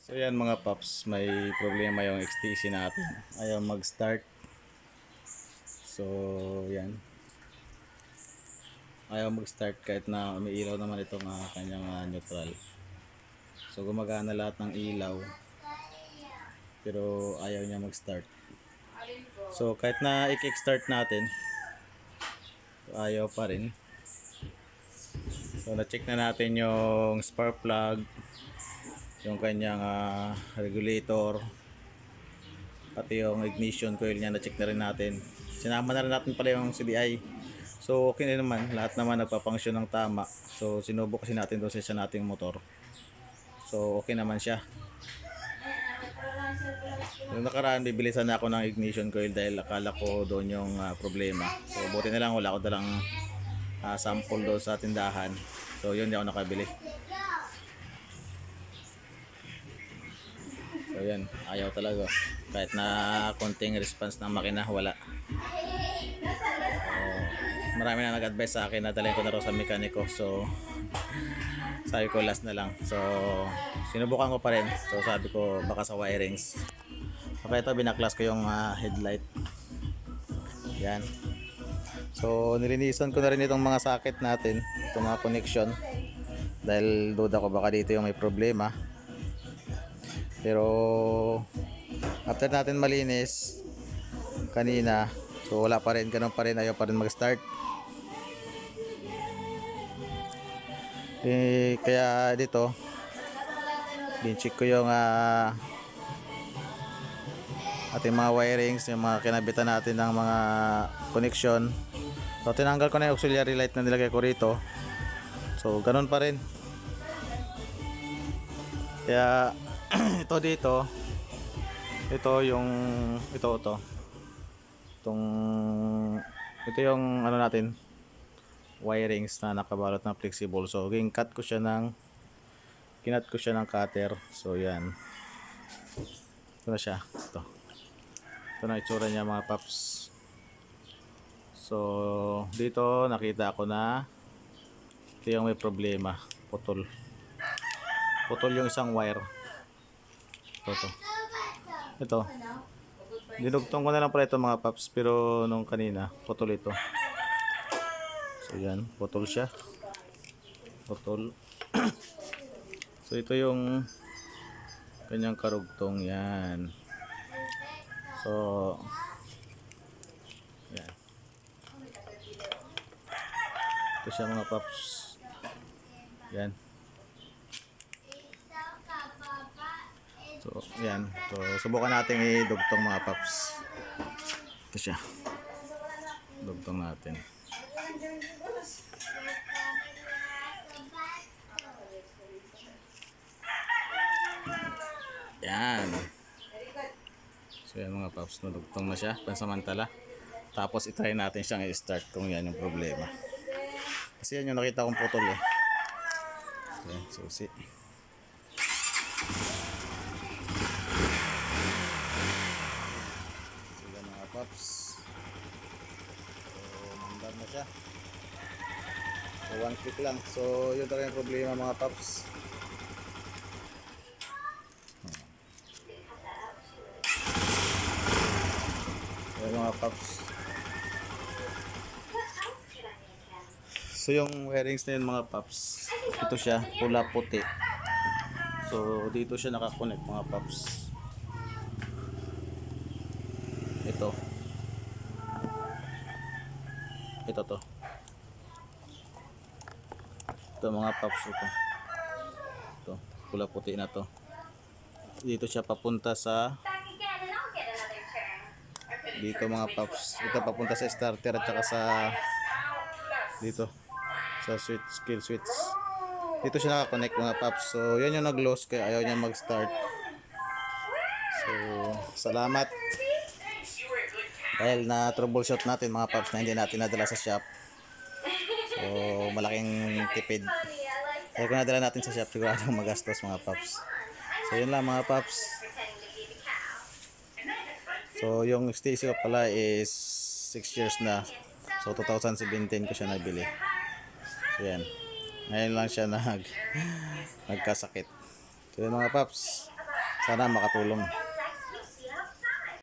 So yan mga paps, may problema yung XTC natin. Ayaw mag-start. So yan. Ayaw mag-start kahit na may ilaw naman itong kanyang neutral. So gumagana lahat ng ilaw. Pero ayaw niya mag-start. So kahit na i-kickstart natin, ayaw pa rin. So na-check na natin yung spark plug, yung kanyang regulator, pati yung ignition coil niya, na-check na rin natin. Sinama na rin natin pala yung CDI. So okay na naman, lahat naman nagpa-function ng tama. So sinubok kasi natin doon sa isa nating motor. So okay naman siya. Yung nakaraan, bibilisan na ako ng ignition coil dahil akala ko doon yung problema. So buti na lang, wala ko dalang sample doon sa tindahan. So yun, hindi ako nakabili. So yan, ayaw talaga. Kahit na konting response ng makina, wala. Marami na nag-advise sa akin na dalhin ko na raw sa mekaniko. So sabi ko last na lang. So sinubukan ko pa rin. So sabi ko baka sa wirings. Okay, ito binaklas ko yung headlight. Yan. So nilinisan ko na rin itong mga socket natin, itong mga connection, dahil duda ko baka dito yung may problema. Pero after natin malinis kanina, so wala pa rin, ganun pa rin, ayaw pa rin mag-start. Kaya dito din-check ko yung ating mga wirings, yung mga kinabitan natin ng mga connection. So tinanggal ko na yung auxiliary light na nilagay ko rito. So ganun pa rin. Kaya ito dito, ito yung ito yung ano natin, wirings na nakabalot na flexible. So kinat ko siya ng cutter. So yan, ito na siya. Ito na itsura niya mga paps. So dito nakita ko na ito yung may problema, putol yung isang wire. Ito dinugtong ko na lang pala ito mga paps, pero nung kanina putol ito. So yan, putol siya, so ito yung kanyang karugtong. Yan. So yan, ito siya mga paps. Yan. So yan, so subukan natin idugtong mga paps. Ito siya, dugtong natin. Yan. So yan mga paps, nadugtong na siya pansamantala. Tapos itry natin siyang i-start kung yan yung problema. Kasi yan yung nakita kong putol eh. Yan, susi. So yan mga paps. So mandar na siya. So one click lang. So yun talaga yung problema mga paps. Mga paps. So yung wirings na yun mga paps, ito siya, pula puti. So dito siya nakakonect mga paps. Ito to. Ito mga paps, ito pula puti na to. Dito siya papunta sa dito mga paps. Ito papunta sa starter at saka sa dito sa kill switch. Dito siya nakakonect mga paps. So yan yung nag-loss kaya ayaw niya mag-start. So salamat dahil na troubleshoot natin mga paps na hindi natin nadala sa shop. So malaking tipid. Kaya kung nadala natin sa shop, sigurado magastos mga paps. So yun lang mga paps. So yung XTC ko pala is 6 years na. So 2017 ko siya nabili. So yan, ngayon lang siya nagkasakit. So yun mga paps. Sana makatulong.